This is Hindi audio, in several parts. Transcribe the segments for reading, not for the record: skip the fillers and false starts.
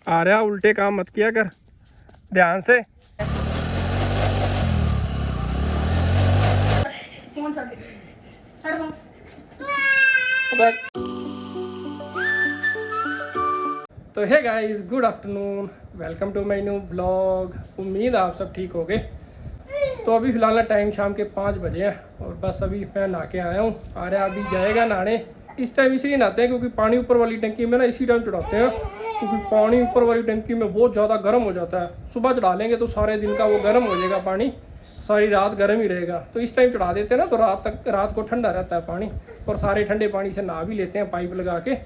आ रहा उल्टे काम मत किया कर, ध्यान से। तो है guys, good afternoon, welcome to my new vlog. उम्मीद आप सब ठीक हो गए। तो अभी फ़िलहाल टाइम शाम के 5 बजे हैं और बस अभी मैं नहा के आया हूँ। आ रहा अभी जाएगा नहाने। इस टाइम इसलिए नहाते हैं क्योंकि पानी ऊपर वाली टंकी में ना इसी टाइम चढ़ाते हैं, क्योंकि पानी ऊपर वाली टंकी में बहुत ज़्यादा गर्म हो जाता है। सुबह चढ़ा लेंगे तो सारे दिन का वो गर्म हो जाएगा पानी, सारी रात गर्म ही रहेगा। तो इस टाइम चढ़ा देते हैं ना, तो रात को ठंडा रहता है पानी और सारे ठंडे पानी से नहा भी लेते हैं पाइप लगा के।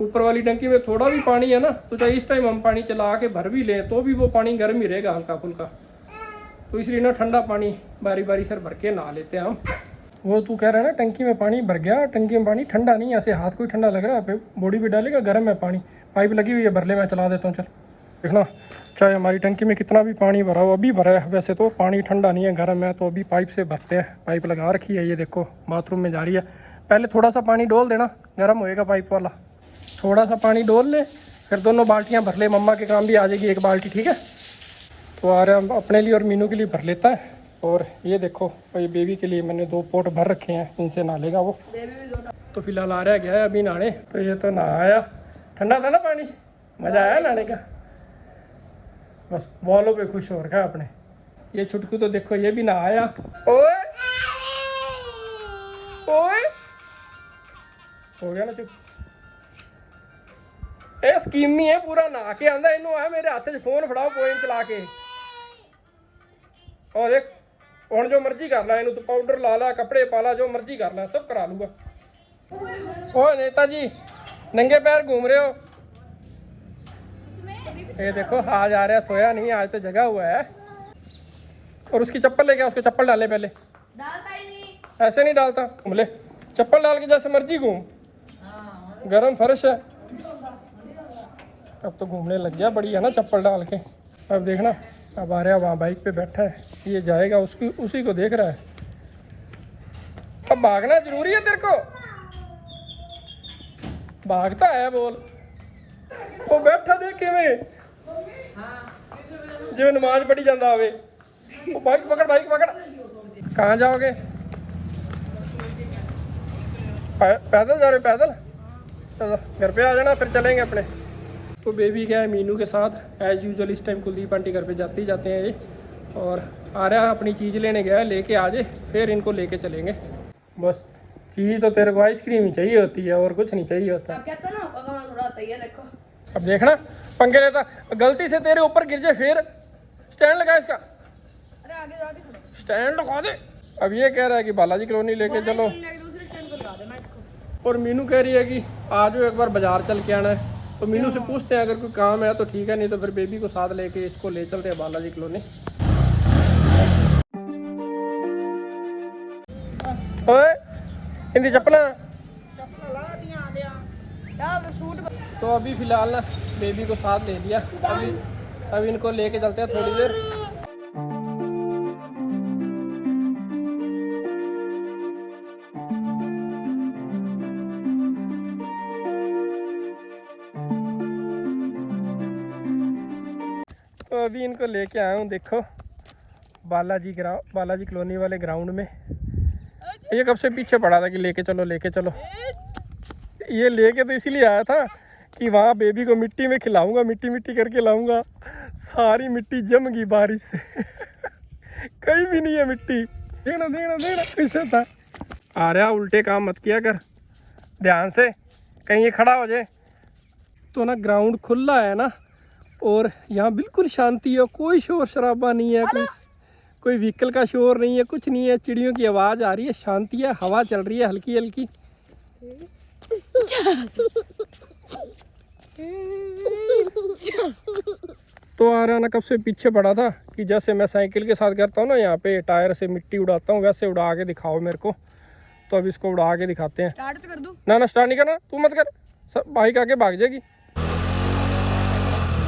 ऊपर वाली टंकी में थोड़ा भी पानी है ना, तो चाहे इस टाइम हम पानी चला के भर भी लें तो भी वो पानी गर्म ही रहेगा हल्का फुल्का। तो इसलिए ना ठंडा पानी बारी बारी से भर के नहा लेते हैं हम। वो तू कह रहा है ना टंकी में पानी भर गया, टंकी में पानी ठंडा नहीं है, ऐसे हाथ को ही ठंडा लग रहा है, बॉडी पे डालेगा गर्म है पानी। पाइप लगी हुई है, भर ले, मैं चला देता हूँ। चल देखना, चाहे हमारी टंकी में कितना भी पानी भरा हो, अभी भरा है वैसे तो पानी ठंडा नहीं है, गर्म है। तो अभी पाइप से भरते हैं, पाइप लगा रखी है, ये देखो बाथरूम में जा रही है। पहले थोड़ा सा पानी डोल देना, गर्म होएगा पाइप वाला। थोड़ा सा पानी डोल ले, फिर दोनों बाल्टियाँ भर ले, मम्मा के काम भी आ जाएगी एक बाल्टी, ठीक है। तो आ रहा है अपने लिए और मीनू के लिए भर लेता है। और ये देखो, ये बेबी के लिए मैंने 2 पोट भर रखे हैं, इनसे नहा लेगा वो। तो फिलहाल आ रहा है, गया है अभी नहाने। तो ये तो नहाया, ठंडा था ना पानी, मज़ा आया नहाने का। बस बॉलों पे खुश हो रखा है अपने। ये छुटकू तो देखो, ये भी नहाया। ओए ओए, हो गया ना चुप। ए स्कीमी है पूरा, नहा के आंदा इनू है मेरे हाथ 'च फोन फड़ाओ, पोएम चला के। और देख हुण जो मर्जी कर ला, इनू तो पाउडर ला ला, कपड़े पा ला, जो मर्जी कर ला, सब करा लूगा। ओ नेताजी नंगे पैर घूम रहे हो। ये देखो आज आ रहा है, सोया नहीं आज तो जगा हुआ है। और उसकी चप्पल लेके, उसके चप्पल डाले पहले। डालता ही नहीं, ऐसे नहीं डालता, घूम ले, चप्पल डाल के जैसे मर्जी घूम, गरम फर्श है। अब तो घूमने लग गया, बढ़िया ना चप्पल डाल के। अब देखना, अब आ रहा है, वहाँ बाइक पे बैठा है, ये जाएगा, उसी को देख रहा है। अब भागना जरूरी है तेरे को, भागता है बोल। वो बैठा देख के में जो नमाज पढ़ी जाता आवे। वो बाइक पकड़, बाइक पकड़। कहाँ जाओगे? पैदल जा रहे, पैदल? चलो घर पे आ जाना, फिर चलेंगे अपने। तो बेबी क्या है मीनू के साथ एज़ यूजुअल इस टाइम कुलदीप आंटी घर पे जाते ही जाते हैं ये। और आ रहा है अपनी चीज़ लेने गया है, लेके आ जाए फिर इनको लेके चलेंगे। बस चीज़ तो तेरे को आइसक्रीम ही चाहिए होती है, और कुछ नहीं चाहिए होता। कहता ना पका थोड़ा तैयार देखो। अब देखना पंगे लेता, गलती से तेरे ऊपर गिर जाए फिर। स्टैंड लगा इसका, अरे आगे जाके खड़ो, स्टैंड लगा दे। अब ये कह रहा है कि बालाजी कॉलोनी लेके चलो, दूसरे स्टैंड को लगा देना इसको। और मीनू कह रही है कि आज एक बार बाजार चल के आना है। तो मीनू से पूछते हैं, अगर कोई काम है तो ठीक है, नहीं तो फिर बेबी को साथ लेके इसको ले चलते हैं बालाजी कॉलोनी। ओए इनकी चप्पल तो अभी फिलहाल ना बेबी को साथ ले लिया। अभी इनको लेके चलते हैं थोड़ी देर। तो अभी इनको लेके आया हूँ, देखो बालाजी कॉलोनी वाले ग्राउंड में। ये कब से पीछे पड़ा था कि लेके चलो लेके चलो। ये लेके तो इसीलिए आया था कि वहाँ बेबी को मिट्टी में खिलाऊंगा, मिट्टी मिट्टी करके लाऊंगा। सारी मिट्टी जम गई बारिश से कहीं भी नहीं है मिट्टी। देखना देखना देखना कैसे था। आ रहा उल्टे काम मत किया कर, ध्यान से, कहीं ये खड़ा हो जाए। तो ना ग्राउंड खुला है ना, और यहाँ बिल्कुल शांति है, कोई शोर शराबा नहीं है, कोई व्हीकल का शोर नहीं है, कुछ नहीं है। चिड़ियों की आवाज़ आ रही है, शांति है, हवा चल रही है हल्की हल्की। तो आ रहा ना कब से पीछे पड़ा था कि जैसे मैं साइकिल के साथ करता हूँ ना, यहाँ पे टायर से मिट्टी उड़ाता हूँ, वैसे उड़ा के दिखाओ मेरे को। तो अब इसको उड़ा के दिखाते हैं। स्टार्ट तो कर दूं? ना स्टार्ट नहीं करना, तू मत कर, सब बाइक आके भाग जाएगी।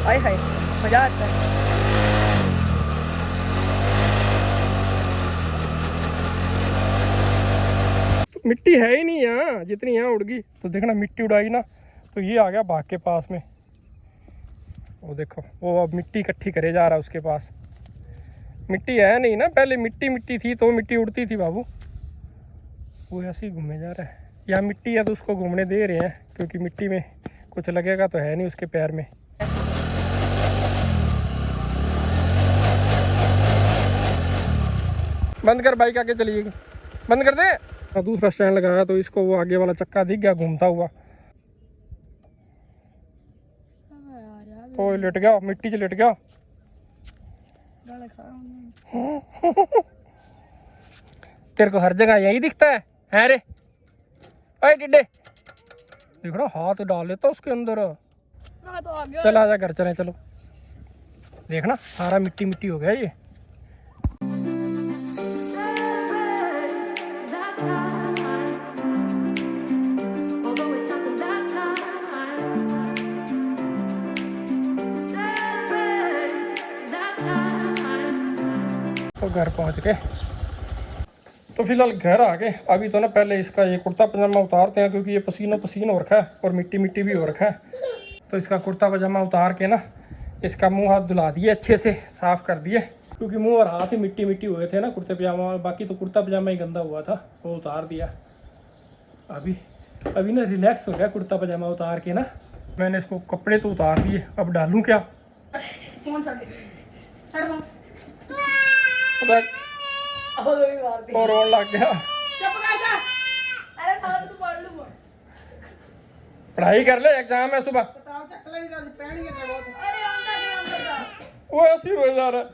हाय हाय मजा आता है। तो मिट्टी है ही नहीं यहाँ, जितनी यहाँ उड़ गई। तो देखना मिट्टी उड़ाई ना, तो ये आ गया भाग के पास में। वो देखो वो अब मिट्टी इकट्ठी करे जा रहा है उसके पास। मिट्टी है नहीं ना, पहले मिट्टी मिट्टी थी तो मिट्टी उड़ती थी बाबू। वो ऐसे ही घूमे जा रहा है। यहाँ मिट्टी है तो उसको घूमने दे रहे हैं, क्योंकि मिट्टी में कुछ लगेगा तो है नहीं उसके पैर में। बंद कर, बाइक आगे चलिएगी, बंद कर दे। और दूसरा स्टैंड लगाया तो इसको वो आगे वाला चक्का दिख गया घूमता हुआ, तो लेट गया, मिट्टी से लेट गया। तेरे को हर जगह यही दिखता है रे? अरे टिड्डे देख रहा, हाथ डाल लेता उसके अंदर। चल आजा घर चले, चलो। देखना सारा मिट्टी मिट्टी हो गया ये। तो घर पहुंच गए। तो फिलहाल घर आ गए। अभी तो ना पहले इसका ये कुर्ता पजामा उतारते हैं, क्योंकि ये पसीनो पसीन हो रखा है और मिट्टी मिट्टी भी हो रखा है। तो इसका कुर्ता पजामा उतार के ना इसका मुंह हाथ धुला दिए, अच्छे से साफ़ कर दिए, क्योंकि मुंह और हाथ ही मिट्टी मिट्टी हुए थे ना कुर्ते पजामा। बाकी तो कुर्ता पजामा ही गंदा हुआ था, वो उतार दिया। अभी ना रिलैक्स हो गया कुर्ता पजामा उतार के ना। मैंने इसको कपड़े तो उतार दिए, अब डालूँ क्या? और रोन लग गया। पढ़ाई कर ले, एग्जाम है सुबह। वो ऐसे ही हो जा रहा है।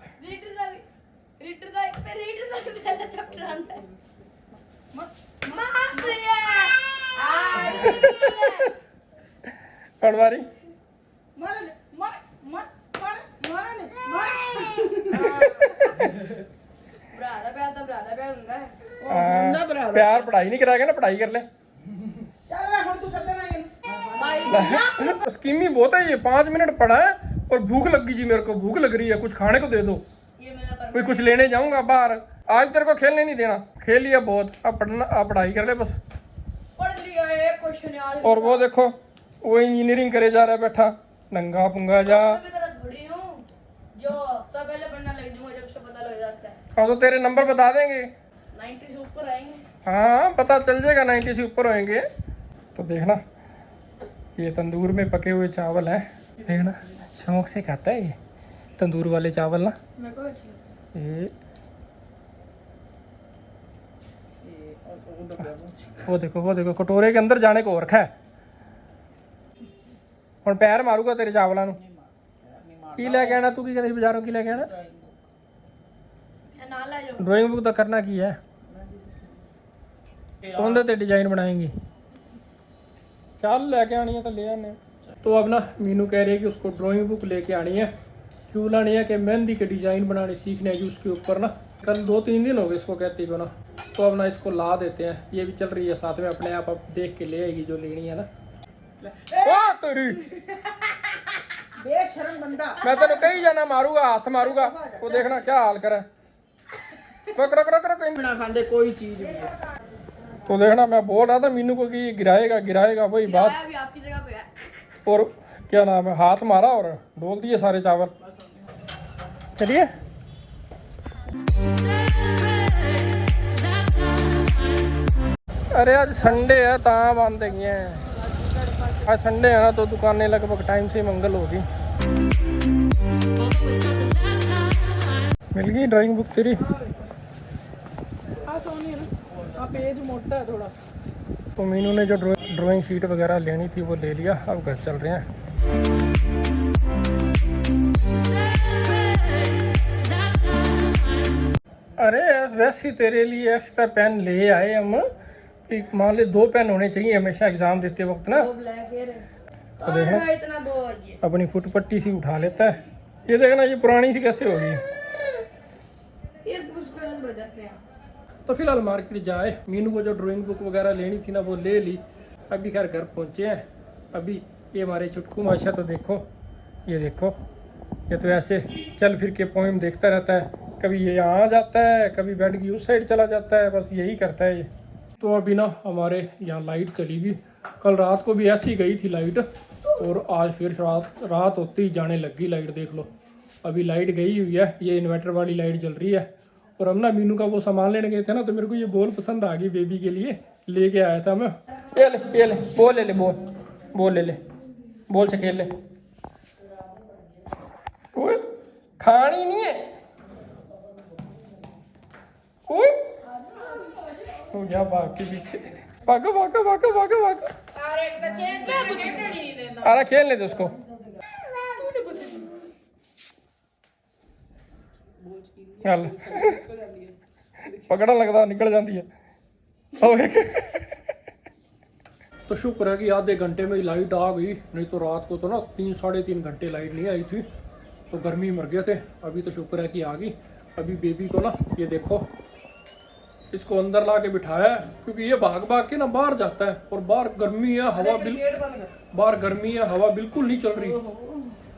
पढ़वारी प्यार पढ़ाई नहीं कराएगा ना, पढ़ाई कर ले। स्कीमी बहुत है ये। 5 मिनट पढ़ा है और भूख लगी जी, मेरे को भूख लग रही है, कुछ खाने को दे दो। कोई कुछ लेने जाऊंगा बाहर। आज तेरे को खेलने नहीं देना, खेल लिया बहुत, अब पढ़ना, अब पढ़ाई कर ले बस। पढ़ लिया है क्वेश्चन याद। और वो देखो वो इंजीनियरिंग करे जा रहा है बैठा, नंगा पुंगा जा। थोड़ी हूँ जो हफ्ता पहले पढ़ना लग जाऊंगा जब से पता लग जाता है। हाँ तो तेरे नंबर बता देंगे, 90 से ऊपर आएंगे। हाँ पता चल जाएगा 90 से ऊपर होंगे। तो देखना ये तंदूर में पके हुए चावल हैं, देखना शौक से खाता है ये तंदूर वाले चावल ना। मेरे को अच्छी लगती ये वो देखो कटोरे के अंदर जाने को रखा है। और पैर मारूंगा तेरे चावलों ਨੂੰ। की लेके आना तू, की कहते बाजारों की लेके आना? है ना ले जाओ। ड्राइंग बुक तो करना की है, कौन ते डिजाइन बनाएंगी? चल लेके आनी है तो ले आने। तो अब ना मीनू कह रही है कि उसको ड्राइंग बुक लेके आनी है। क्यों लानी है? कि मेहंदी के डिज़ाइन बनाने सीखने हैं उसके ऊपर ना। कल 2-3 दिन हो गए इसको कहती को ना। तो अब ना इसको ला देते हैं, ये भी चल रही है साथ में, अपने आप अब देख के ले आएगी जो लेनी है ना। ओ तेरी बेशरम बंदा, मैं तेरे कहीं जाना मारूंगा, हाथ मारूंगा। वो देखना क्या हाल करे। बिना खांदे कोई चीज नहीं। तो देखना मैं बोल रहा था मीनू को कि गिराएगा वही बात। अभी आपकी जगह पे है। और क्या नाम है, हाथ मारा और डोल दिए सारे चावल। चलिए अरे आज संडे है ता बंद है। आज संडे है ना तो दुकानें लगभग टाइम से मंगल होगी। मिल गई ड्राइंग बुक तेरी? सोनी है ना, पेज मोटा है थोड़ा। तो मीनू ने जो ड्राइंग शीट वगैरह लेनी थी वो ले लिया, अब घर चल रहे हैं। अरे वैसे तेरे लिए एक्स्ट्रा पेन ले आए हम। एक मान ले 2 पेन होने चाहिए हमेशा एग्जाम देते वक्त ना। तो देखना इतना बोझ अपनी फुटपट्टी सी उठा लेता है। ये देखना ये पुरानी सी कैसे होगी। तो फिलहाल मार्केट जाए, मीनू को जो ड्राइंग बुक वगैरह लेनी थी ना वो ले ली। अभी खैर घर पहुंचे हैं। अभी ये हमारे चुटकू माशा तो देखो, ये देखो, ये तो ऐसे चल फिर के पोइम देखता रहता है। कभी ये यहाँ आ जाता है, कभी बेड की उस साइड चला जाता है, बस यही करता है ये। तो अभी ना हमारे यहाँ लाइट चली गई। कल रात को भी ऐसी गई थी लाइट, और आज फिर रात होती ही जाने लगी लाइट, देख लो अभी लाइट गई हुई है, ये इन्वर्टर वाली लाइट जल रही है। और हम ना मीनू का वो सामान लेने गए थे ना, तो मेरे को ये बॉल पसंद आ गई, बेबी के लिए लेके आया था मैं। ये ले बॉल ले ले, बॉल ले ले, बॉल से खेल ले। ओए खानी नहीं है, ओए हो गया भाग के पीछे, भागो भागो भागो भागो भागो। अरे खेलने दे उसको। चल पकड़न लगता निकल जाती है। तो शुक्र है कि आधे घंटे में लाइट आ गई, नहीं तो रात को तो ना 3-3.5 घंटे लाइट नहीं आई थी, तो गर्मी मर गए थे। अभी तो शुक्र है कि आ गई। अभी बेबी को ना ये देखो, इसको अंदर ला के बिठाया है, क्योंकि ये भाग भाग के ना बाहर जाता है, और बाहर गर्मी है, हवा बिल्कुल नहीं चल रही।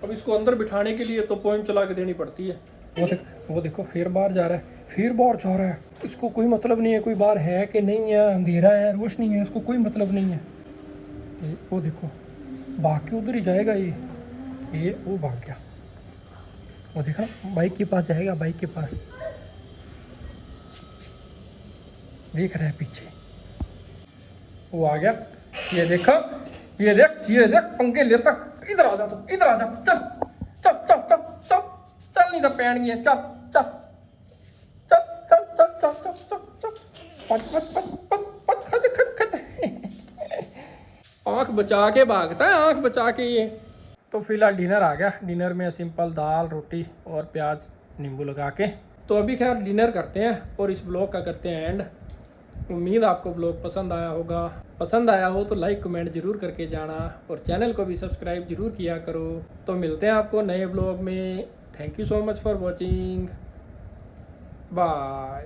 अब इसको अंदर बिठाने के लिए तो पोइम चला के देनी पड़ती है। वो देखो फिर बाहर जा रहा है, फिर बाहर जा रहा है। इसको कोई मतलब नहीं है कोई बाहर है कि नहीं है, अंधेरा है रोशनी है, इसको कोई मतलब नहीं है। वो देखो भाग के उधर ही जाएगा ये वो भाग गया। वो देखा बाइक के पास जाएगा, बाइक के पास देख रहा है पीछे, वो आ गया। ये देखा, ये देख पंखे लेता। इधर आ जा, तो इधर आ जा, चल चल चल चल चल चल, नहीं तो पैन गया, चल चल चल चल चल चल चल चल चल, पच खद खद खद। आँख बचा के भागता है, आँख बचा के ये। तो फिलहाल डिनर आ गया। डिनर में सिंपल दाल रोटी और प्याज नींबू लगा के। तो अभी खैर डिनर करते हैं और इस ब्लॉग का करते हैं एंड। उम्मीद आपको ब्लॉग पसंद आया होगा। पसंद आया हो तो लाइक कमेंट जरूर करके जाना, और चैनल को भी सब्सक्राइब जरूर किया करो। तो मिलते हैं आपको नए ब्लॉग में। Thank you so much for watching, bye.